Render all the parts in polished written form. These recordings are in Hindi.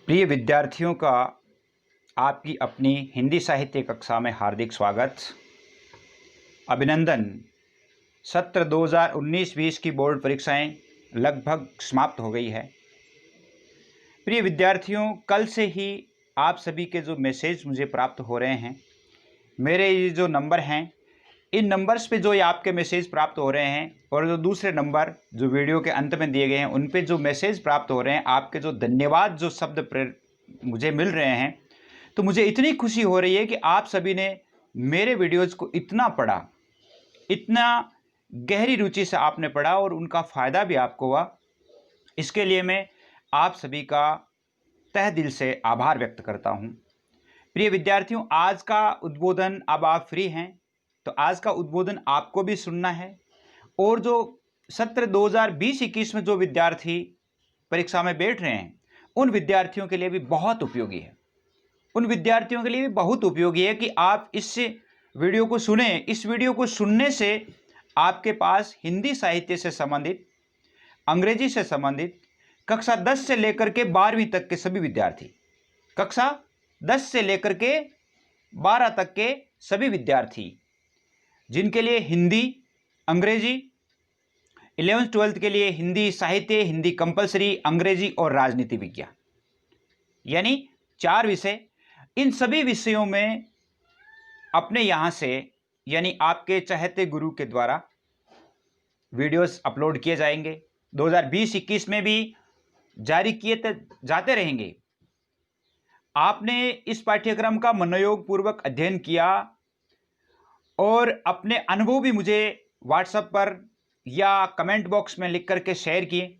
प्रिय विद्यार्थियों का आपकी अपनी हिंदी साहित्य कक्षा में हार्दिक स्वागत, अभिनंदन। सत्र 2019-20 की बोर्ड परीक्षाएं लगभग समाप्त हो गई है। प्रिय विद्यार्थियों, कल से ही आप सभी के जो मैसेज मुझे प्राप्त हो रहे हैं, मेरे ये जो नंबर हैं, इन नंबर्स पे जो ये आपके मैसेज प्राप्त हो रहे हैं और जो दूसरे नंबर जो वीडियो के अंत में दिए गए हैं उन पे जो मैसेज प्राप्त हो रहे हैं, आपके जो धन्यवाद जो शब्द मुझे मिल रहे हैं, तो मुझे इतनी खुशी हो रही है कि आप सभी ने मेरे वीडियोज़ को इतना पढ़ा, इतना गहरी रुचि से आपने पढ़ा और उनका फ़ायदा भी आपको हुआ। इसके लिए मैं आप सभी का तहे दिल से आभार व्यक्त करता हूँ। प्रिय विद्यार्थियों, आज का उद्बोधन, अब आप फ्री हैं तो आज का उद्बोधन आपको भी सुनना है और जो सत्र 2020-21 में जो विद्यार्थी परीक्षा में बैठ रहे हैं उन विद्यार्थियों के लिए भी बहुत उपयोगी है। उन विद्यार्थियों के लिए भी बहुत उपयोगी है कि आप इस वीडियो को सुने। इस वीडियो को सुनने से आपके पास हिंदी साहित्य से संबंधित, अंग्रेजी से संबंधित कक्षा 10 से लेकर के 12वीं तक के सभी विद्यार्थी, कक्षा 10 से लेकर के 12 तक के सभी विद्यार्थी जिनके लिए हिंदी, अंग्रेजी, 11th-12th के लिए हिंदी साहित्य, हिंदी कंपलसरी, अंग्रेजी और राजनीति विज्ञान, यानी 4 विषय, इन सभी विषयों में अपने यहाँ से यानी आपके चहेते गुरु के द्वारा वीडियोस अपलोड किए जाएंगे। 2020-21 में भी जारी किए जाते रहेंगे। आपने इस पाठ्यक्रम का मनोयोग पूर्वक अध्ययन किया और अपने अनुभव भी मुझे व्हाट्सएप पर या कमेंट बॉक्स में लिख करके शेयर किए।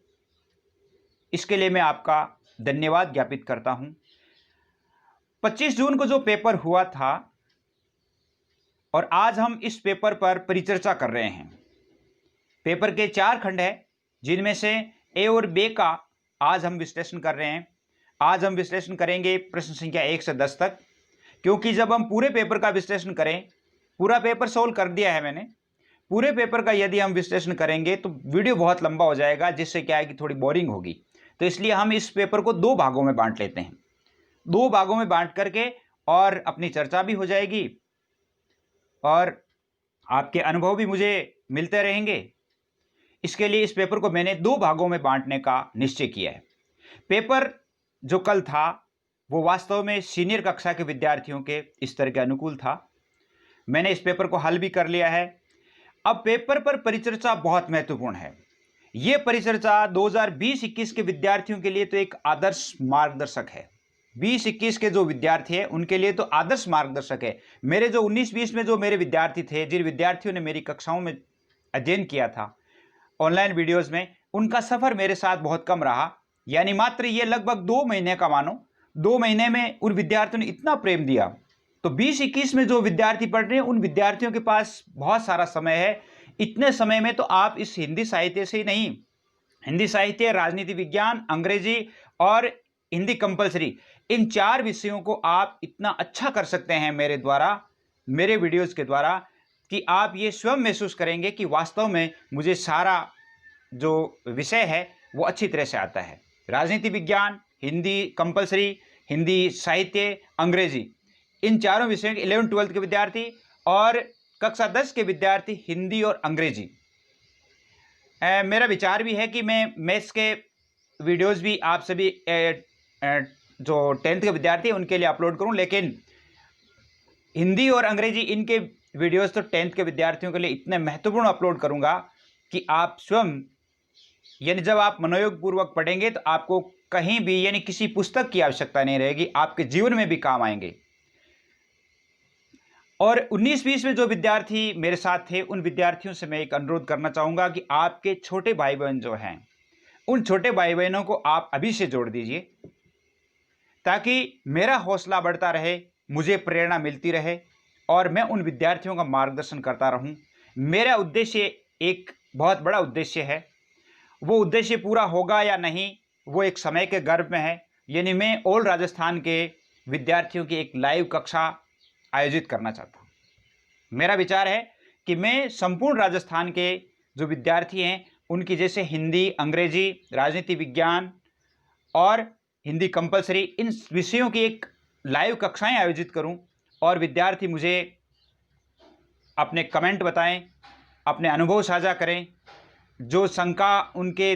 इसके लिए मैं आपका धन्यवाद ज्ञापित करता हूं। 25 जून को जो पेपर हुआ था और आज हम इस पेपर पर परिचर्चा कर रहे हैं। पेपर के 4 खंड हैं जिनमें से ए और बी का आज हम विश्लेषण कर रहे हैं। आज हम विश्लेषण करेंगे प्रश्न संख्या 1 से 10 तक, क्योंकि जब हम पूरे पेपर का विश्लेषण करें, पूरा पेपर सोल्व कर दिया है मैंने, पूरे पेपर का यदि हम विश्लेषण करेंगे तो वीडियो बहुत लंबा हो जाएगा, जिससे क्या है कि थोड़ी बोरिंग होगी। तो इसलिए हम इस पेपर को 2 भागों में बांट लेते हैं। 2 भागों में बांट करके और अपनी चर्चा भी हो जाएगी और आपके अनुभव भी मुझे मिलते रहेंगे। इसके लिए इस पेपर को मैंने 2 भागों में बांटने का निश्चय किया है। पेपर जो कल था वो वास्तव में सीनियर कक्षा के विद्यार्थियों के स्तर के अनुकूल था। मैंने इस पेपर को हल भी कर लिया है। अब पेपर पर परिचर्चा बहुत महत्वपूर्ण है। ये परिचर्चा 2020-21 के विद्यार्थियों के लिए तो एक आदर्श मार्गदर्शक है। 20-21 के जो विद्यार्थी हैं उनके लिए तो आदर्श मार्गदर्शक है। मेरे जो 19-20 में जो मेरे विद्यार्थी थे, जिन विद्यार्थियों ने मेरी कक्षाओं में अध्ययन किया था ऑनलाइन वीडियोज़ में, उनका सफ़र मेरे साथ बहुत कम रहा। यानी मात्र ये लगभग 2 महीने का मानो, 2 महीने में उन विद्यार्थियों ने इतना प्रेम दिया। तो 20-21 में जो विद्यार्थी पढ़ रहे हैं उन विद्यार्थियों के पास बहुत सारा समय है। इतने समय में तो आप इस हिंदी साहित्य से ही नहीं, हिंदी साहित्य, राजनीति विज्ञान, अंग्रेजी और हिंदी कंपलसरी, इन 4 विषयों को आप इतना अच्छा कर सकते हैं मेरे द्वारा, मेरे वीडियोज़ के द्वारा, कि आप ये स्वयं महसूस करेंगे कि वास्तव में मुझे सारा जो विषय है वो अच्छी तरह से आता है। राजनीति विज्ञान, हिंदी कंपलसरी, हिंदी साहित्य, अंग्रेजी, इन चारों विषयों के 11th-12th के विद्यार्थी और कक्षा 10 के विद्यार्थी हिंदी और अंग्रेजी। मेरा विचार भी है कि मैं मैथ्स के वीडियोस भी आप सभी जो 10th के विद्यार्थी हैं उनके लिए अपलोड करूं, लेकिन हिंदी और अंग्रेजी इनके वीडियोस तो 10th के विद्यार्थियों के लिए इतने महत्वपूर्ण अपलोड करूंगा कि आप स्वयं, यानी जब आप मनोयोग पूर्वक पढ़ेंगे तो आपको कहीं भी, यानी किसी पुस्तक की आवश्यकता नहीं रहेगी, आपके जीवन में भी काम आएंगे। और 19-20 में जो विद्यार्थी मेरे साथ थे उन विद्यार्थियों से मैं एक अनुरोध करना चाहूँगा कि आपके छोटे भाई बहन जो हैं, उन छोटे भाई बहनों को आप अभी से जोड़ दीजिए, ताकि मेरा हौसला बढ़ता रहे, मुझे प्रेरणा मिलती रहे और मैं उन विद्यार्थियों का मार्गदर्शन करता रहूं। मेरा उद्देश्य एक बहुत बड़ा उद्देश्य है। वो उद्देश्य पूरा होगा या नहीं वो एक समय के गर्भ में है। यानी मैं ऑल राजस्थान के विद्यार्थियों की एक लाइव कक्षा आयोजित करना चाहता हूँ। मेरा विचार है कि मैं संपूर्ण राजस्थान के जो विद्यार्थी हैं उनकी, जैसे हिंदी, अंग्रेजी, राजनीति विज्ञान और हिंदी कंपलसरी, इन विषयों की एक लाइव कक्षाएं आयोजित करूं और विद्यार्थी मुझे अपने कमेंट बताएं, अपने अनुभव साझा करें, जो शंका उनके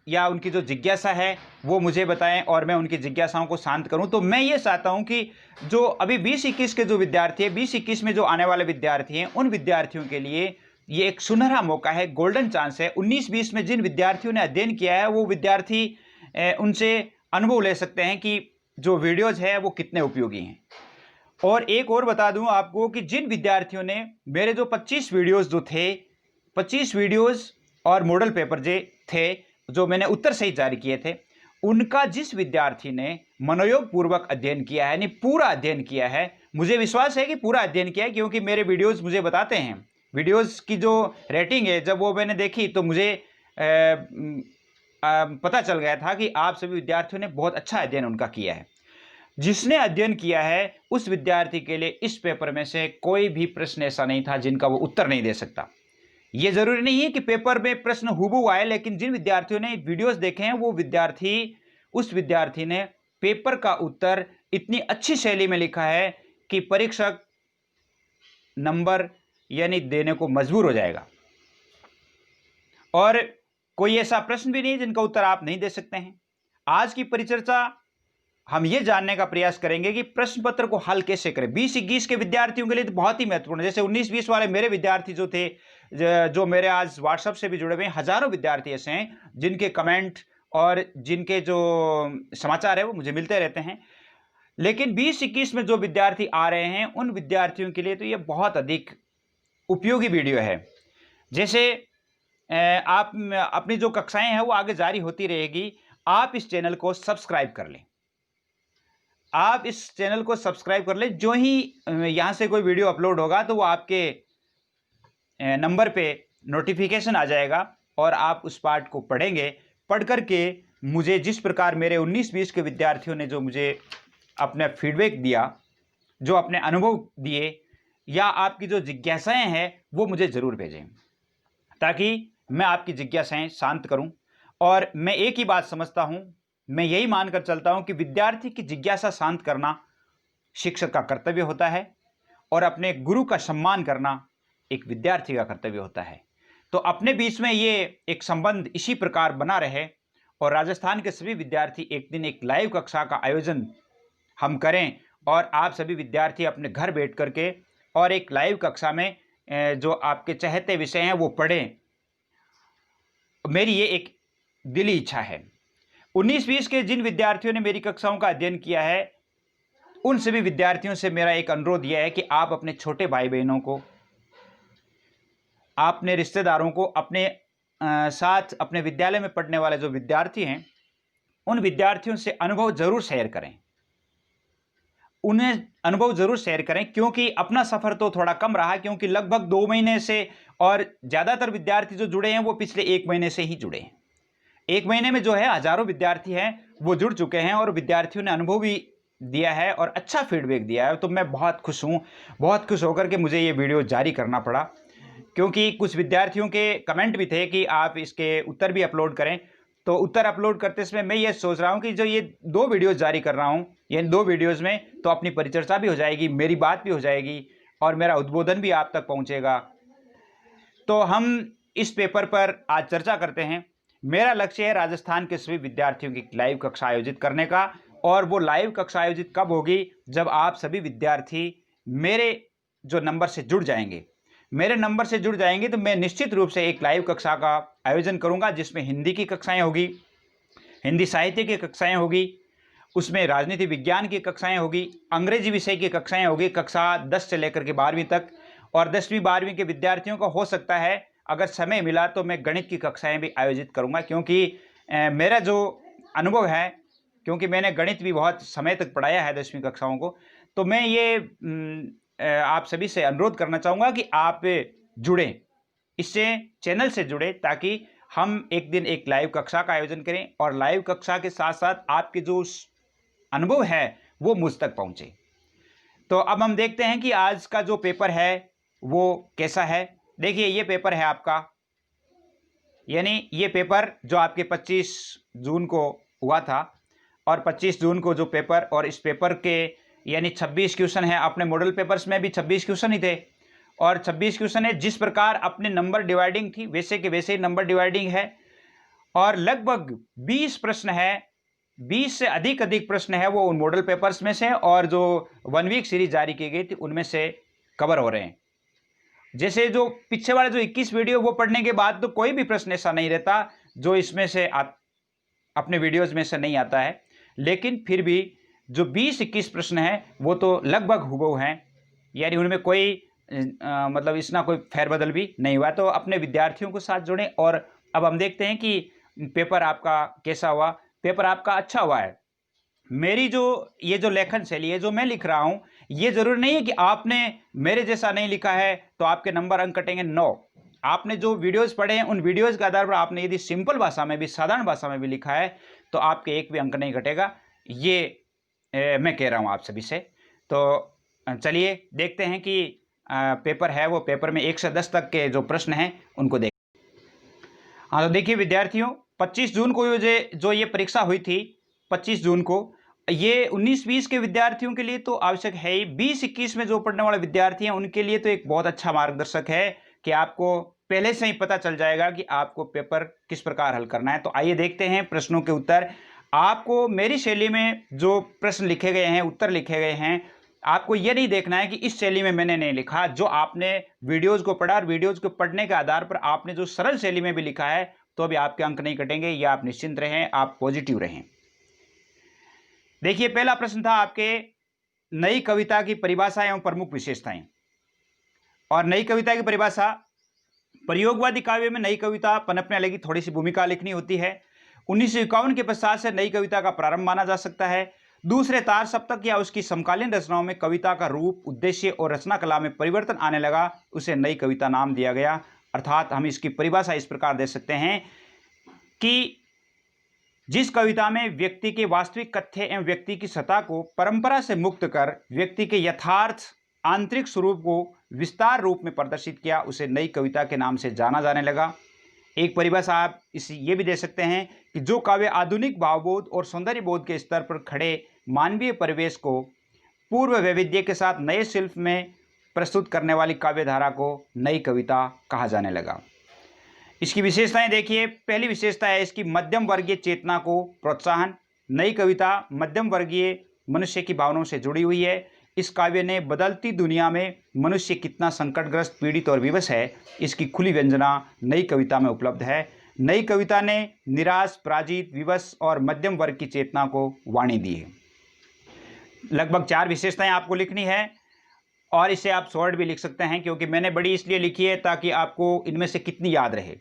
या उनकी जो जिज्ञासा है वो मुझे बताएं और मैं उनकी जिज्ञासाओं को शांत करूं। तो मैं ये चाहता हूं कि जो अभी 20-21 के जो विद्यार्थी हैं, 20-21 में जो आने वाले विद्यार्थी हैं, उन विद्यार्थियों के लिए ये एक सुनहरा मौका है, गोल्डन चांस है। 19-20 में जिन विद्यार्थियों ने अध्ययन किया है वो विद्यार्थी उनसे अनुभव ले सकते हैं कि जो वीडियोज़ है वो कितने उपयोगी हैं। और एक और बता दूं आपको कि जिन विद्यार्थियों ने मेरे जो 25 वीडियोज़ जो थे, 25 वीडियोज़ और मॉडल पेपर जो थे जो मैंने उत्तर सहित जारी किए थे, उनका जिस विद्यार्थी ने मनोयोग पूर्वक अध्ययन किया है, यानी पूरा अध्ययन किया है, मुझे विश्वास है कि पूरा अध्ययन किया है, क्योंकि मेरे वीडियोस मुझे बताते हैं, वीडियोस की जो रेटिंग है जब वो मैंने देखी तो मुझे पता चल गया था कि आप सभी विद्यार्थियों ने बहुत अच्छा अध्ययन उनका किया है। जिसने अध्ययन किया है उस विद्यार्थी के लिए इस पेपर में से कोई भी प्रश्न ऐसा नहीं था जिनका वो उत्तर नहीं दे सकता। ये जरूरी नहीं है कि पेपर में प्रश्न हूबहू आए, लेकिन जिन विद्यार्थियों ने वीडियोस देखे हैं वो उस विद्यार्थी ने पेपर का उत्तर इतनी अच्छी शैली में लिखा है कि परीक्षक नंबर यानी देने को मजबूर हो जाएगा। और कोई ऐसा प्रश्न भी नहीं जिनका उत्तर आप नहीं दे सकते हैं। आज की परिचर्चा हम ये जानने का प्रयास करेंगे कि प्रश्न पत्र को हल कैसे करें। 20-21 के विद्यार्थियों के लिए तो बहुत ही महत्वपूर्ण है। जैसे 19-20 वाले मेरे विद्यार्थी जो थे, जो मेरे आज व्हाट्सएप से भी जुड़े हुए हैं, हजारों विद्यार्थी ऐसे हैं जिनके कमेंट और जिनके जो समाचार है वो मुझे मिलते रहते हैं। लेकिन 20-21 में जो विद्यार्थी आ रहे हैं उन विद्यार्थियों के लिए तो ये बहुत अधिक उपयोगी वीडियो है। जैसे आप अपनी जो कक्षाएं हैं वो आगे जारी होती रहेगी। आप इस चैनल को सब्सक्राइब कर लें, आप इस चैनल को सब्सक्राइब कर लें। जो ही यहाँ से कोई वीडियो अपलोड होगा तो वो आपके नंबर पे नोटिफिकेशन आ जाएगा और आप उस पार्ट को पढ़ेंगे। पढ़ करके मुझे जिस प्रकार मेरे 19-20 के विद्यार्थियों ने जो मुझे अपना फीडबैक दिया, जो अपने अनुभव दिए या आपकी जो जिज्ञासाएं हैं वो मुझे ज़रूर भेजें, ताकि मैं आपकी जिज्ञासाएं शांत करूं। और मैं एक ही बात समझता हूं, मैं यही मानकर चलता हूं कि विद्यार्थी की जिज्ञासा शांत करना शिक्षक का कर्तव्य होता है और अपने गुरु का सम्मान करना एक विद्यार्थी का कर्तव्य होता है। तो अपने बीच में ये एक संबंध इसी प्रकार बना रहे और राजस्थान के सभी विद्यार्थी एक दिन एक लाइव कक्षा का आयोजन हम करें और आप सभी विद्यार्थी अपने घर बैठ करके और एक लाइव कक्षा में जो आपके चाहते विषय हैं वो पढ़ें। मेरी ये एक दिली इच्छा है। 19-20 के जिन विद्यार्थियों ने मेरी कक्षाओं का अध्ययन किया है उन सभी विद्यार्थियों से मेरा एक अनुरोध यह है कि आप अपने छोटे भाई बहनों को, अपने रिश्तेदारों को, अपने साथ अपने विद्यालय में पढ़ने वाले जो विद्यार्थी हैं उन विद्यार्थियों से अनुभव जरूर शेयर करें, उन्हें अनुभव जरूर शेयर करें। क्योंकि अपना सफ़र तो थोड़ा कम रहा, क्योंकि लगभग 2 महीने से और ज़्यादातर विद्यार्थी जो जुड़े हैं वो पिछले 1 महीने से ही जुड़े हैं। 1 महीने में जो है हजारों विद्यार्थी हैं वो जुड़ चुके हैं और विद्यार्थियों ने अनुभव भी दिया है और अच्छा फीडबैक दिया है। तो मैं बहुत खुश हूँ, बहुत खुश होकर के मुझे ये वीडियो जारी करना पड़ा, क्योंकि कुछ विद्यार्थियों के कमेंट भी थे कि आप इसके उत्तर भी अपलोड करें। तो उत्तर अपलोड करते समय मैं ये सोच रहा हूँ कि जो ये 2 वीडियोज़ जारी कर रहा हूँ, ये 2 वीडियोज़ में तो अपनी परिचर्चा भी हो जाएगी, मेरी बात भी हो जाएगी और मेरा उद्बोधन भी आप तक पहुँचेगा। तो हम इस पेपर पर आज चर्चा करते हैं। मेरा लक्ष्य है राजस्थान के सभी विद्यार्थियों की लाइव कक्षा आयोजित करने का, और वो लाइव कक्षा आयोजित कब होगी? जब आप सभी विद्यार्थी मेरे जो नंबर से जुड़ जाएंगे। मेरे नंबर से जुड़ जाएंगे तो मैं निश्चित रूप से एक लाइव कक्षा का आयोजन करूंगा, जिसमें हिंदी की कक्षाएं होगी, हिंदी साहित्य की कक्षाएं होगी, उसमें राजनीति विज्ञान की कक्षाएं होगी, अंग्रेजी विषय की कक्षाएं होगी, कक्षा 10 से लेकर के 12वीं तक। और 10वीं 12वीं के विद्यार्थियों को हो सकता है अगर समय मिला तो मैं गणित की कक्षाएं भी आयोजित करूंगा, क्योंकि मेरा जो अनुभव है, क्योंकि मैंने गणित भी बहुत समय तक पढ़ाया है 10वीं कक्षाओं को, तो मैं ये आप सभी से अनुरोध करना चाहूँगा कि आप जुड़ें, इससे चैनल से जुड़ें, ताकि हम एक दिन एक लाइव कक्षा का आयोजन करें और लाइव कक्षा के साथ साथ आपके जो अनुभव है वो मुझ तक पहुँचे। तो अब हम देखते हैं कि आज का जो पेपर है वो कैसा है। देखिए ये पेपर है आपका, यानी ये पेपर जो आपके 25 जून को हुआ था, और 25 जून को जो पेपर, और इस पेपर के यानी 26 क्वेश्चन है। अपने मॉडल पेपर्स में भी 26 क्वेश्चन ही थे और 26 क्वेश्चन है। जिस प्रकार अपने नंबर डिवाइडिंग थी वैसे के वैसे ही नंबर डिवाइडिंग है और लगभग 20 प्रश्न है, 20 से अधिक प्रश्न है वो उन मॉडल पेपर्स में से और जो 1 वीक सीरीज जारी की गई थी उनमें से कवर हो रहे हैं। जैसे जो पीछे वाले जो 21 वीडियो वो पढ़ने के बाद तो कोई भी प्रश्न ऐसा नहीं रहता जो इसमें से अपने वीडियोस में से नहीं आता है, लेकिन फिर भी जो 20-21 प्रश्न हैं वो तो लगभग हुबहू हैं, यानी उनमें कोई मतलब इसना कोई फेरबदल भी नहीं हुआ। तो अपने विद्यार्थियों को साथ जोड़ें और अब हम देखते हैं कि पेपर आपका कैसा हुआ। पेपर आपका अच्छा हुआ है। मेरी जो ये जो लेखन शैली है जो मैं लिख रहा हूँ, ये ज़रूरी नहीं है कि आपने मेरे जैसा नहीं लिखा है तो आपके नंबर अंक कटेंगे। नो, आपने जो वीडियोस पढ़े हैं उन वीडियोस के आधार पर आपने यदि सिंपल भाषा में भी, साधारण भाषा में भी लिखा है तो आपके एक भी अंक नहीं घटेगा। ये मैं कह रहा हूँ आप सभी से। तो चलिए देखते हैं कि पेपर है वो पेपर में 1 से 10 तक के जो प्रश्न हैं उनको देख। हाँ, तो देखिए विद्यार्थियों, 25 जून को जो ये परीक्षा हुई थी 25 जून को, ये 19-20 के विद्यार्थियों के लिए तो आवश्यक है ही। 20-21 में जो पढ़ने वाले विद्यार्थी हैं उनके लिए तो एक बहुत अच्छा मार्गदर्शक है कि आपको पहले से ही पता चल जाएगा कि आपको पेपर किस प्रकार हल करना है। तो आइए देखते हैं प्रश्नों के उत्तर। आपको मेरी शैली में जो प्रश्न लिखे गए हैं, उत्तर लिखे गए हैं, आपको ये नहीं देखना है कि इस शैली में मैंने नहीं लिखा। जो आपने वीडियोज़ को पढ़ा और वीडियोज़ को पढ़ने के आधार पर आपने जो सरल शैली में भी लिखा है तो अभी आपके अंक नहीं कटेंगे। या आप निश्चिंत रहें, आप पॉजिटिव रहें। देखिए पहला प्रश्न था आपके नई कविता की परिभाषा एवं प्रमुख विशेषताएं। और नई कविता की परिभाषा, प्रयोगवादी काव्य में नई कविता पनपने लगी थोड़ी सी भूमिका लिखनी होती है। 1951 के पश्चात से नई कविता का प्रारंभ माना जा सकता है। दूसरे तार सप्तक या उसकी समकालीन रचनाओं में कविता का रूप, उद्देश्य और रचना कला में परिवर्तन आने लगा, उसे नई कविता नाम दिया गया। अर्थात हम इसकी परिभाषा इस प्रकार दे सकते हैं कि जिस कविता में व्यक्ति के वास्तविक कथ्य एवं व्यक्ति की सत्ता को परंपरा से मुक्त कर व्यक्ति के यथार्थ आंतरिक स्वरूप को विस्तार रूप में प्रदर्शित किया, उसे नई कविता के नाम से जाना जाने लगा। एक परिभाषा आप ये भी दे सकते हैं कि जो काव्य आधुनिक भावबोध और सौंदर्य बोध के स्तर पर खड़े मानवीय परिवेश को पूर्व वैविध्य के साथ नए शिल्प में प्रस्तुत करने वाली काव्यधारा को नई कविता कहा जाने लगा। इसकी विशेषताएं देखिए। पहली विशेषता है इसकी मध्यम वर्गीय चेतना को प्रोत्साहन। नई कविता मध्यम वर्गीय मनुष्य की भावनाओं से जुड़ी हुई है। इस काव्य ने बदलती दुनिया में मनुष्य कितना संकटग्रस्त, पीड़ित और विवश है, इसकी खुली व्यंजना नई कविता में उपलब्ध है। नई कविता ने निराश, पराजित, विवश और मध्यम वर्ग की चेतना को वाणी दी है। लगभग 4 विशेषताएं आपको लिखनी है और इसे आप शॉर्ट भी लिख सकते हैं क्योंकि मैंने बड़ी इसलिए लिखी है ताकि आपको इनमें से कितनी याद रहे।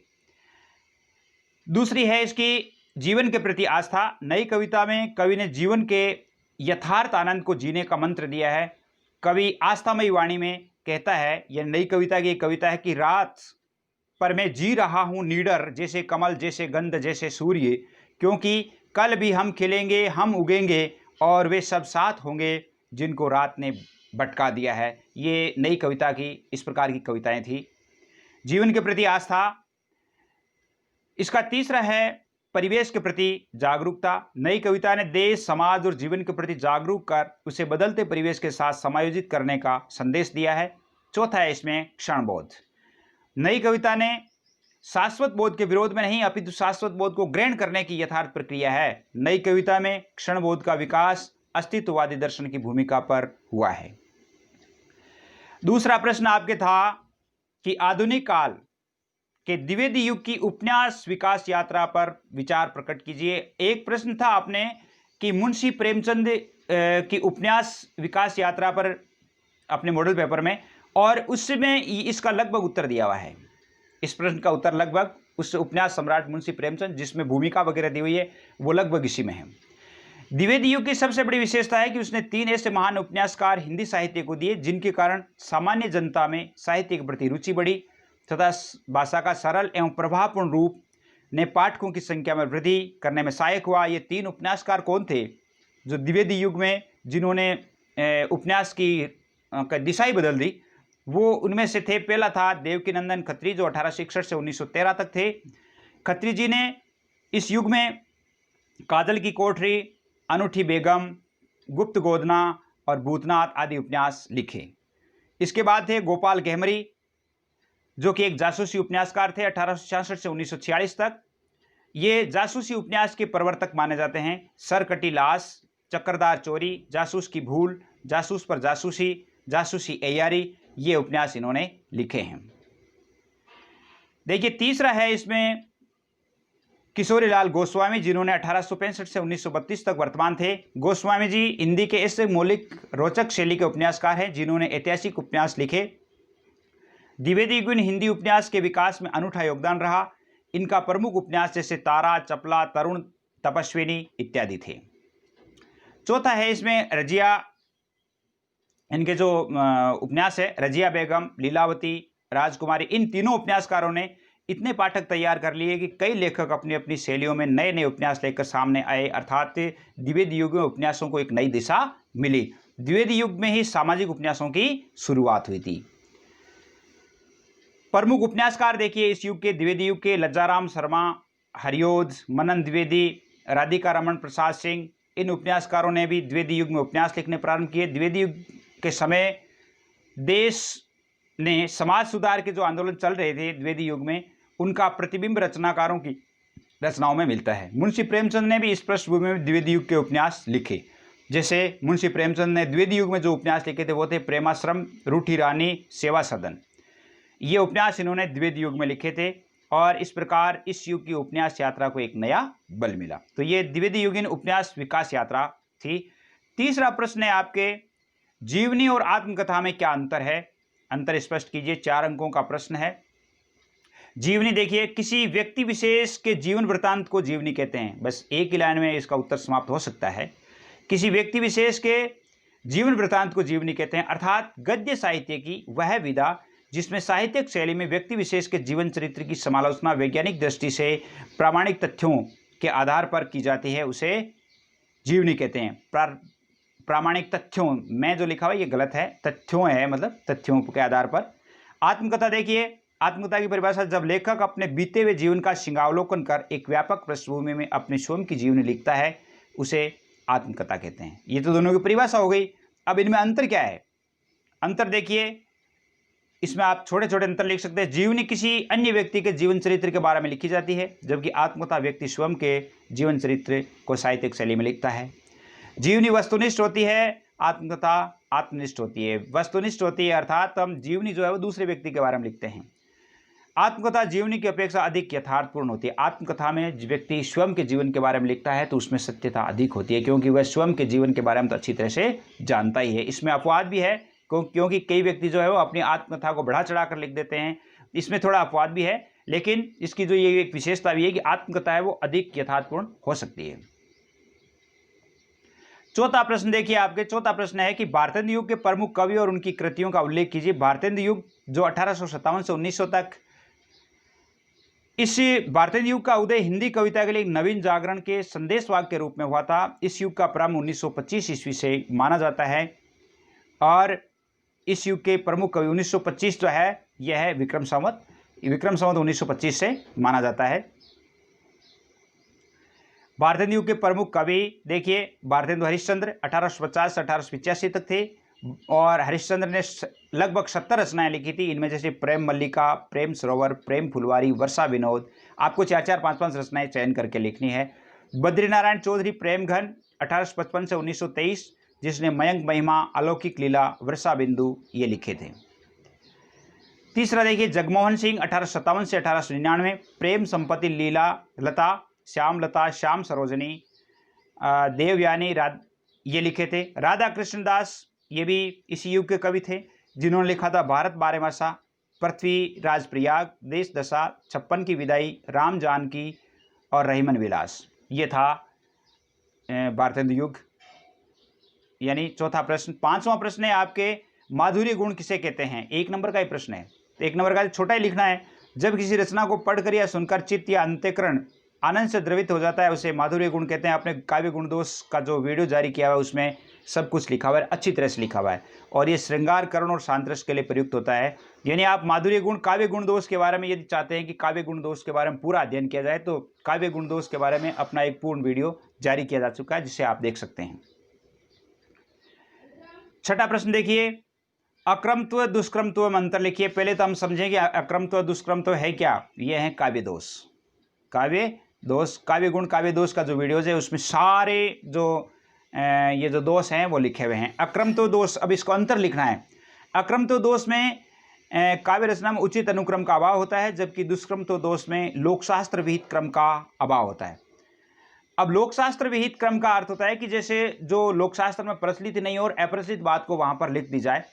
दूसरी है इसकी जीवन के प्रति आस्था। नई कविता में कवि ने जीवन के यथार्थ आनंद को जीने का मंत्र दिया है। कवि आस्थामयी वाणी में कहता है, यह नई कविता की कविता है कि रात पर मैं जी रहा हूँ निडर, जैसे कमल, जैसे गंध, जैसे सूर्य, क्योंकि कल भी हम खिलेंगे, हम उगेंगे और वे सब साथ होंगे जिनको रात ने भटका दिया है। ये नई कविता की इस प्रकार की कविताएं थी। जीवन के प्रति आस्था। इसका तीसरा है परिवेश के प्रति जागरूकता। नई कविता ने देश, समाज और जीवन के प्रति जागरूक कर उसे बदलते परिवेश के साथ समायोजित करने का संदेश दिया है। चौथा है इसमें क्षणबोध। नई कविता ने शाश्वत बोध के विरोध में नहीं अपितु शाश्वत बोध को ग्रहण करने की यथार्थ प्रक्रिया है। नई कविता में क्षणबोध का विकास अस्तित्ववादी दर्शन की भूमिका पर हुआ है। दूसरा प्रश्न आपके था कि आधुनिक काल के द्विवेदी युग की उपन्यास विकास यात्रा पर विचार प्रकट कीजिए। एक प्रश्न था आपने कि मुंशी प्रेमचंद की उपन्यास विकास यात्रा पर अपने मॉडल पेपर में, और उसमें इसका लगभग उत्तर दिया हुआ है। इस प्रश्न का उत्तर लगभग उस उपन्यास सम्राट मुंशी प्रेमचंद जिसमें भूमिका वगैरह दी हुई है वो लगभग इसी में है। द्विवेदी युग की सबसे बड़ी विशेषता है कि उसने 3 ऐसे महान उपन्यासकार हिंदी साहित्य को दिए जिनके कारण सामान्य जनता में साहित्य के प्रति रुचि बढ़ी तथा भाषा का सरल एवं प्रभावपूर्ण रूप ने पाठकों की संख्या में वृद्धि करने में सहायक हुआ। ये 3 उपन्यासकार कौन थे जो द्विवेदी युग में जिन्होंने उपन्यास की दिशा ही बदल दी? वो उनमें से थे, पहला था देवकीनंदन खत्री जो 1861 से 1913 तक थे। खत्री जी ने इस युग में काजल की कोठरी, अनूठी बेगम, गुप्त गोदना और भूतनाथ आदि उपन्यास लिखे। इसके बाद थे गोपाल गहमरी, जो कि एक जासूसी उपन्यासकार थे 1866 से 1946 तक। ये जासूसी उपन्यास के प्रवर्तक माने जाते हैं। सरकटी लाश, चक्रदार चोरी, जासूस की भूल, जासूस पर जासूसी, जासूसी एयारी, ये उपन्यास इन्होंने लिखे हैं। देखिए तीसरा है इसमें किशोरीलाल गोस्वामी, जिन्होंने 1865 से 1932 तक वर्तमान थे। गोस्वामी जी हिंदी के ऐसे मौलिक रोचक शैली के उपन्यासकार हैं जिन्होंने ऐतिहासिक उपन्यास लिखे। द्विवेदी युग हिंदी उपन्यास के विकास में अनूठा योगदान रहा। इनका प्रमुख उपन्यास जैसे तारा, चपला, तरुण, तपस्विनी इत्यादि थे। चौथा है इसमें रजिया, इनके जो उपन्यास है रजिया बेगम, लीलावती, राजकुमारी, इन तीनों उपन्यासकारों ने इतने पाठक तैयार कर लिए कि कई लेखक अपनी अपनी शैलियों में नए नए उपन्यास लेकर सामने आए। अर्थात द्विवेदी युग में उपन्यासों को एक नई दिशा मिली। द्विवेदी युग में ही सामाजिक उपन्यासों की शुरुआत हुई थी। प्रमुख उपन्यासकार देखिए इस युग के, द्विवेदी युग के लज्जाराम शर्मा, हरिओध, मनन द्विवेदी, राधिका रमन प्रसाद सिंह, इन उपन्यासकारों ने भी द्विवेदी युग में उपन्यास लिखने प्रारंभ किए। द्विवेदी युग के समय देश ने समाज सुधार के जो आंदोलन चल रहे थे द्विवेदी युग में, उनका प्रतिबिंब रचनाकारों की रचनाओं में मिलता है। मुंशी प्रेमचंद ने भी इस पृष्ठभूमि में द्विवेदी युग के उपन्यास लिखे। जैसे मुंशी प्रेमचंद ने द्विवेदी युग में जो उपन्यास लिखे थे वो थे प्रेमाश्रम, रूठी रानी, सेवा सदन। ये उपन्यास इन्होंने द्विवेदी युग में लिखे थे और इस प्रकार इस युग की उपन्यास यात्रा को एक नया बल मिला। तो ये द्विवेदी युगीन उपन्यास विकास यात्रा थी। तीसरा प्रश्न है आपके, जीवनी और आत्मकथा में क्या अंतर है? अंतर स्पष्ट कीजिए। 4 अंकों का प्रश्न है। जीवनी देखिए, किसी व्यक्ति विशेष के जीवन वृत्तांत को जीवनी कहते हैं। बस एक ही लाइन में इसका उत्तर समाप्त हो सकता है। किसी व्यक्ति विशेष के जीवन वृत्तांत को जीवनी कहते हैं, अर्थात गद्य साहित्य की वह विधा जिसमें साहित्यिक शैली में व्यक्ति विशेष के जीवन चरित्र की समालोचना वैज्ञानिक दृष्टि से प्रामाणिक तथ्यों के आधार पर की जाती है, उसे जीवनी कहते हैं। प्रामाणिक तथ्यों में जो लिखा हुआ ये गलत है, तथ्यों है, मतलब तथ्यों के आधार पर। आत्मकथा देखिए, आत्मकथा की परिभाषा, जब लेखक अपने बीते हुए जीवन का सिंहावलोकन कर एक व्यापक पृष्ठभूमि में अपने स्वयं की जीवनी लिखता है, उसे आत्मकथा कहते हैं। ये तो दोनों की परिभाषा हो गई। अब इनमें अंतर क्या है? अंतर देखिए, इसमें आप छोटे छोटे अंतर लिख सकते हैं। जीवनी किसी अन्य व्यक्ति के जीवन चरित्र के बारे में लिखी जाती है, जबकि आत्मकथा व्यक्ति स्वयं के जीवन चरित्र को साहित्यिक शैली में लिखता है। जीवनी वस्तुनिष्ठ होती है, आत्मकथा आत्मनिष्ठ होती है। वस्तुनिष्ठ होती है अर्थात हम जीवनी जो है वो दूसरे व्यक्ति के बारे में लिखते हैं। आत्मकथा जीवनी की अपेक्षा अधिक यथार्थपूर्ण होती है। आत्मकथा में व्यक्ति स्वयं के जीवन के बारे में लिखता है तो उसमें सत्यता अधिक होती है, क्योंकि वह स्वयं के जीवन के बारे में तो अच्छी तरह से जानता ही है। इसमें अपवाद भी है, क्योंकि कई व्यक्ति जो है वो अपनी आत्मकथा को बढ़ा चढ़ा कर लिख देते हैं। इसमें थोड़ा अपवाद भी है, लेकिन इसकी जो ये एक विशेषता भी है कि आत्मकथा है वो अधिक यथार्थपूर्ण हो सकती है। चौथा प्रश्न देखिए आपके, चौथा प्रश्न है कि भारतेंदु युग के प्रमुख कवि और उनकी कृतियों का उल्लेख कीजिए। भारतेंदु युग जो 1857 से 1900 तक, इस भारतेंदु युग का उदय हिंदी कविता के लिए एक नवीन जागरण के संदेशवाहक के रूप में हुआ था। इस युग का प्रारंभ 1925 ईस्वी से माना जाता है और इस युग के प्रमुख कवि 1925 जो है यह है विक्रम संवत 1925 से माना जाता है। भारतेंदु युग के प्रमुख कवि देखिए, भारतेंदु हरिश्चंद्र 1850 से 1885 तक थे और हरिश्चंद्र ने लगभग 70 रचनाएं लिखी थी। इनमें जैसे प्रेम मल्लिका, प्रेम सरोवर, प्रेम फुलवारी, वर्षा विनोद, आपको 4-4, 5-5 रचनाएं चयन करके लिखनी है। बद्रीनारायण चौधरी प्रेमघन 1855 से 1923, जिसने मयंक महिमा, अलौकिक लीला, वर्षा बिंदु ये लिखे थे। तीसरा देखिए, जगमोहन सिंह 1857 से 1899, प्रेम संपत्ति, लीला लता, श्यामलता, श्याम सरोजनी, देवयानी ये लिखे थे। राधा कृष्ण दास ये भी इसी युग के कवि थे, जिन्होंने लिखा था भारत बारहमासा, पृथ्वी राज प्रयाग, देश दशा, 56 की विदाई, राम जानकी और रहीमन विलास। ये था भारतेंदु युग। यानी चौथा प्रश्न। पांचवा प्रश्न है आपके, माधुर्य गुण किसे कहते हैं? 1 नंबर का ही प्रश्न है, 1 नंबर का छोटा ही लिखना है। जब किसी रचना को पढ़कर या सुनकर चित्त या अंतःकरण आनंद से द्रवित हो जाता है, उसे माधुर्य गुण कहते हैं। आपने काव्य गुण दोष का जो वीडियो जारी किया हुआ है उसमें सब कुछ लिखा हुआ है, अच्छी तरह से लिखा हुआ है, और ये श्रृंगार करण और शांतरस के लिए प्रयुक्त होता है। यानी आप माधुर्य गुण, काव्य गुण दोष के बारे में यदि चाहते हैं कि काव्य गुण दोष के बारे में पूरा अध्ययन किया जाए, तो काव्य गुण दोष के बारे में अपना एक पूर्ण वीडियो जारी किया जा चुका है, जिसे आप देख सकते हैं। छठा प्रश्न देखिए, अक्रमत्व दुष्क्रमत्व में अंतर लिखिए। पहले तो हम समझेंगे अक्रमत्व दुष्क्रमत्व है क्या। यह है काव्य दोष। काव्य दोष, काव्य गुण काव्य दोष का जो वीडियोज है उसमें सारे जो ये जो दोष हैं वो लिखे हुए हैं। अक्रमत्व दोष, अब इसको अंतर लिखना है। अक्रमत्व दोष में काव्य रचना में उचित अनुक्रम का अभाव होता है, जबकि दुष्क्रमत्व दोष में लोकशास्त्र विहित क्रम का अभाव होता है। अब लोकशास्त्र विहित क्रम का अर्थ होता है कि जैसे जो लोकशास्त्र में प्रचलित नहीं हो और अप्रचलित बात को वहां पर लिख दी जाए।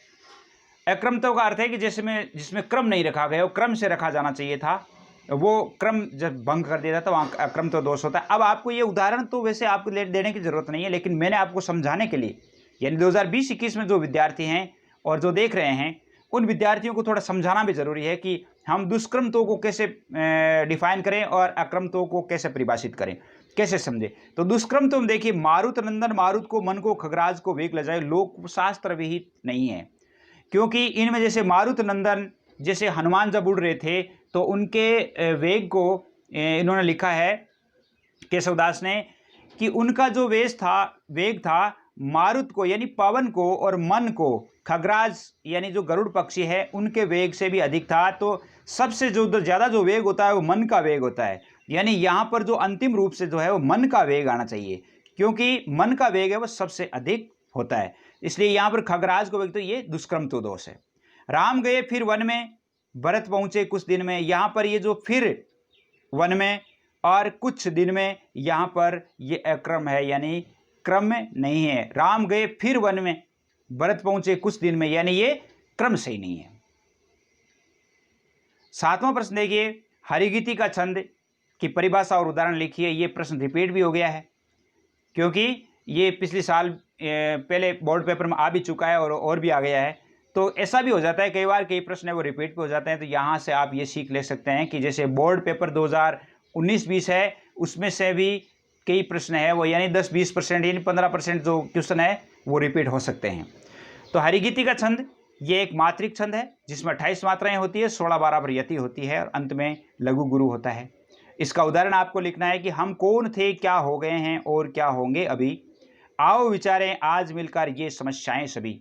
अक्रमत्व का अर्थ है कि जैसे में जिसमें क्रम नहीं रखा गया, वो क्रम से रखा जाना चाहिए था, वो क्रम जब भंग कर दिया जाता है वहाँ अक्रमत्व दोष होता है। अब आपको ये उदाहरण तो वैसे आपको देने की जरूरत नहीं है, लेकिन मैंने आपको समझाने के लिए, यानी 2020-21 में जो विद्यार्थी हैं और जो देख रहे हैं उन विद्यार्थियों को थोड़ा समझाना भी जरूरी है कि हम दुष्क्रमत्व को कैसे डिफाइन करें और अक्रमत्व को कैसे परिभाषित करें, कैसे समझे। तो दुष्क्रमत्व में देखिए, मारुत नंदन मारुत को मन को खगराज को वेग लजाए लोकशास्त्र विहित नहीं है, क्योंकि इनमें जैसे मारुत नंदन, जैसे हनुमान जब उड़ रहे थे तो उनके वेग को इन्होंने लिखा है केशवदास ने कि उनका जो वेग था मारुत को यानी पवन को और मन को खगराज यानी जो गरुड़ पक्षी है उनके वेग से भी अधिक था। तो सबसे जो ज़्यादा जो वेग होता है वो मन का वेग होता है, यानी यहाँ पर जो अंतिम रूप से जो है वो मन का वेग आना चाहिए, क्योंकि मन का वेग है वो सबसे अधिक होता है, इसलिए यहाँ पर खगराज को वेग, तो ये दुष्क्रमत्व दोष है। राम गए फिर वन में भरत पहुंचे कुछ दिन में, यहाँ पर ये जो फिर वन में और कुछ दिन में, यहाँ पर ये अक्रम है, यानी क्रम में नहीं है। राम गए फिर वन में भरत पहुंचे कुछ दिन में, यानी ये क्रम सही नहीं है। सातवां प्रश्न देखिए, हरिगीति का छंद की परिभाषा और उदाहरण लिखिए। ये प्रश्न रिपीट भी हो गया है, क्योंकि ये पिछले साल पहले बोर्ड पेपर में आ भी चुका है और भी आ गया है। तो ऐसा भी हो जाता है कई बार, कई प्रश्न है वो रिपीट पे हो जाते हैं। तो यहाँ से आप ये सीख ले सकते हैं कि जैसे बोर्ड पेपर 2019-20 है उसमें से भी कई प्रश्न है वो यानी 10-20% यानी 15% जो क्वेश्चन है वो रिपीट हो सकते हैं। तो हरिगीति का छंद ये एक मात्रिक छंद है जिसमें 28 मात्राएं होती है, 16-12 पर यति होती है और अंत में लघु गुरु होता है। इसका उदाहरण आपको लिखना है कि हम कौन थे, क्या हो गए हैं और क्या होंगे अभी, आओ विचारें आज मिलकर ये समस्याएं सभी।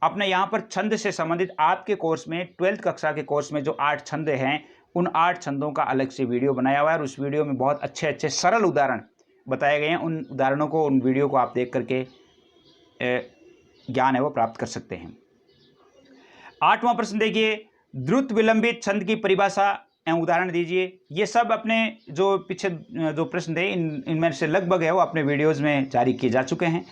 अपने यहाँ पर छंद से संबंधित आपके कोर्स में 12th कक्षा के कोर्स में जो 8 छंद हैं उन 8 छंदों का अलग से वीडियो बनाया हुआ है और उस वीडियो में बहुत अच्छे अच्छे सरल उदाहरण बताए गए हैं। उन उदाहरणों को, उन वीडियो को आप देख करके ज्ञान है वो प्राप्त कर सकते हैं। 8वां प्रश्न देखिए, द्रुत विलंबित छंद की परिभाषा एवं उदाहरण दीजिए। ये सब अपने जो पीछे जो प्रश्न थे इनमें से लगभग है वो अपने वीडियोज़ में जारी किए जा चुके हैं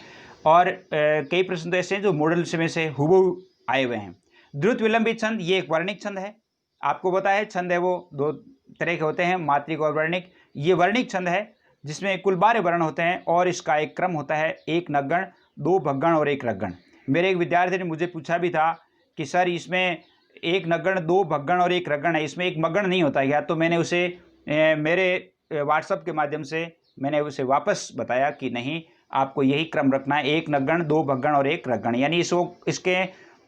और कई प्रश्न तो ऐसे हैं जो मॉडल में से हुबहू आए हुए हैं। द्रुत विलंबित छंद ये एक वर्णिक छंद है, आपको पता है छंद है वो 2 तरह के होते हैं, मात्रिक और वर्णिक। ये वर्णिक छंद है जिसमें कुल 12 वर्ण होते हैं और इसका एक क्रम होता है, 1 नगण 2 भगण और 1 रगण। मेरे एक विद्यार्थी ने मुझे पूछा भी था कि सर इसमें 1 नगण 2 भगण और 1 रगण है, इसमें 1 मगण नहीं होता क्या? तो मैंने उसे मेरे व्हाट्सएप के माध्यम से मैंने उसे वापस बताया कि नहीं, आपको यही क्रम रखना है, 1 नगण 2 भगण और 1 रगण, यानी इसके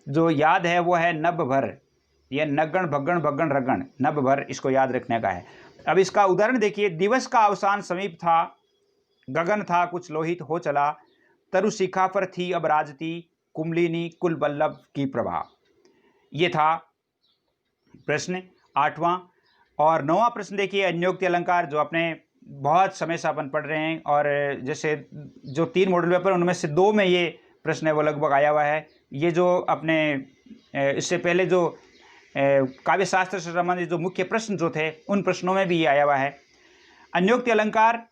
जो याद है वो है नभ भर, यह नगण भगण भगण रगण नभ भर, इसको याद रखने का है। अब इसका उदाहरण देखिए, दिवस का अवसान समीप था, गगन था कुछ लोहित हो चला, तरु शिखा पर थी अब राजती, कुमलिनी कुल बल्लभ की प्रभा। ये था प्रश्न 8वां। और 9वां प्रश्न देखिए, अन्योक्ति अलंकार, जो अपने बहुत समय से अपन पढ़ रहे हैं और जैसे जो 3 मॉडल पेपर उनमें से 2 में ये प्रश्न है वो लगभग आया हुआ है। ये जो अपने इससे पहले जो काव्य शास्त्र से संबंधित जो मुख्य प्रश्न जो थे उन प्रश्नों में भी ये आया हुआ है। अन्योक्ति अलंकार,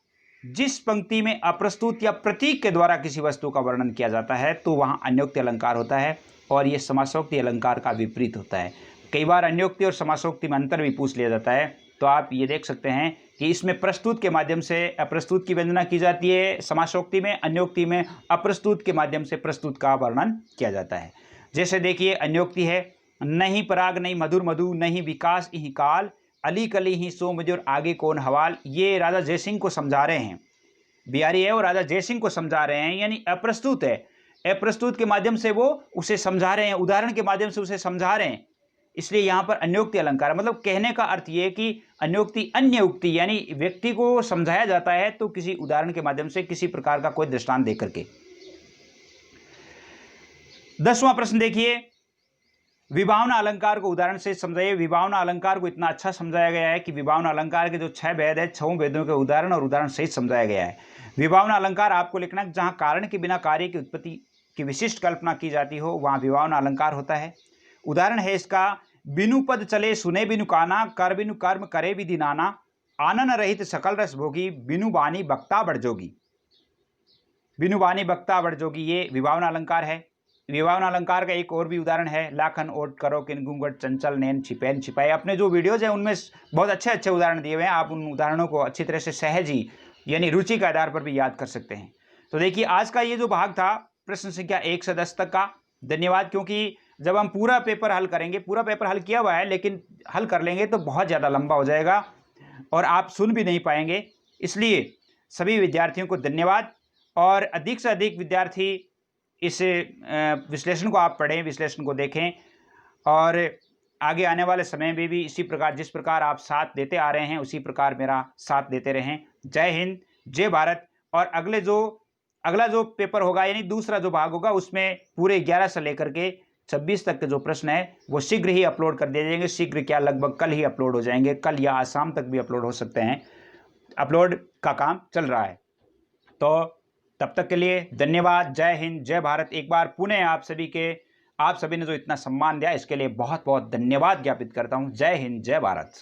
जिस पंक्ति में अप्रस्तुत या प्रतीक के द्वारा किसी वस्तु का वर्णन किया जाता है तो वहाँ अन्योक्ति अलंकार होता है और ये समासोक्ति अलंकार का विपरीत होता है। कई बार अन्योक्ति और समासोक्ति में अंतर भी पूछ लिया जाता है, तो आप ये देख सकते हैं कि इसमें प्रस्तुत के माध्यम से अप्रस्तुत की वंदना की जाती है समासोक्ति में, अन्योक्ति में अप्रस्तुत के माध्यम से प्रस्तुत का वर्णन किया जाता है। जैसे देखिए अन्योक्ति है, नहीं पराग नहीं मधुर मधु नहीं विकास इहि काल, अली कली ही सो मुझे और आगे कौन हवाल। ये राजा जयसिंह को समझा रहे हैं, बिहारी है वो राजा जयसिंह को समझा रहे हैं, यानी अप्रस्तुत है, अप्रस्तुत के माध्यम से वो उसे समझा रहे हैं, उदाहरण के माध्यम से उसे समझा रहे हैं इसलिए यहाँ पर अन्योक्ति अलंकार, मतलब कहने का अर्थ ये कि अन्योक्ति अन्य उक्ति, यानी व्यक्ति को समझाया जाता है तो किसी उदाहरण के माध्यम से, किसी प्रकार का कोई दृष्टांत देकर के। 10वां प्रश्न देखिए, विभावना अलंकार को उदाहरण से समझाइए। विभावना अलंकार को इतना अच्छा समझाया गया है कि विभावना अलंकार के जो 6 भेद है, 6 भेदों के उदाहरण और उदाहरण सहित समझाया गया है। विभावना अलंकार आपको लिखना है, जहां कारण के बिना कार्य की उत्पत्ति की विशिष्ट कल्पना की जाती हो वहां विभावना अलंकार होता है। उदाहरण है इसका, बिनु पद चले सुने बिनु काना, कर बिनु कर्म करे विधि नाना, आनन रहित सकल रस भोगी, बिनु बानी बक्ता बढ़जोगी। बिनु बानी बक्ता बढ़जोगी, ये विभावना अलंकार है। विभावना अलंकार का एक और भी उदाहरण है, लाखन ओट करो किन घूंघट चंचल नैन छिपैन छिपाए। अपने जो वीडियोज हैं उनमें बहुत अच्छे अच्छे उदाहरण दिए हुए हैं, आप उन उदाहरणों को अच्छी तरह से सहज ही यानी रुचि के आधार पर भी याद कर सकते हैं। तो देखिए आज का ये जो भाग था प्रश्न संख्या 1 से 10 तक का, धन्यवाद। क्योंकि जब हम पूरा पेपर हल करेंगे, पूरा पेपर हल किया हुआ है लेकिन हल कर लेंगे तो बहुत ज़्यादा लंबा हो जाएगा और आप सुन भी नहीं पाएंगे, इसलिए सभी विद्यार्थियों को धन्यवाद। और अधिक से अधिक विद्यार्थी इस विश्लेषण को आप पढ़ें, विश्लेषण को देखें और आगे आने वाले समय में भी इसी प्रकार, जिस प्रकार आप साथ देते आ रहे हैं उसी प्रकार मेरा साथ देते रहें। जय हिंद, जय भारत। और अगला जो पेपर होगा यानी दूसरा जो भाग होगा उसमें पूरे 11 से लेकर के 26 तक के जो प्रश्न है वो शीघ्र ही अपलोड कर दिए जाएंगे। शीघ्र क्या, लगभग कल ही अपलोड हो जाएंगे, कल या आज शाम तक भी अपलोड हो सकते हैं। अपलोड का काम चल रहा है। तो तब तक के लिए धन्यवाद। जय हिंद, जय भारत। एक बार पुनः आप सभी ने जो इतना सम्मान दिया इसके लिए बहुत बहुत धन्यवाद ज्ञापित करता हूं। जय हिंद, जय भारत।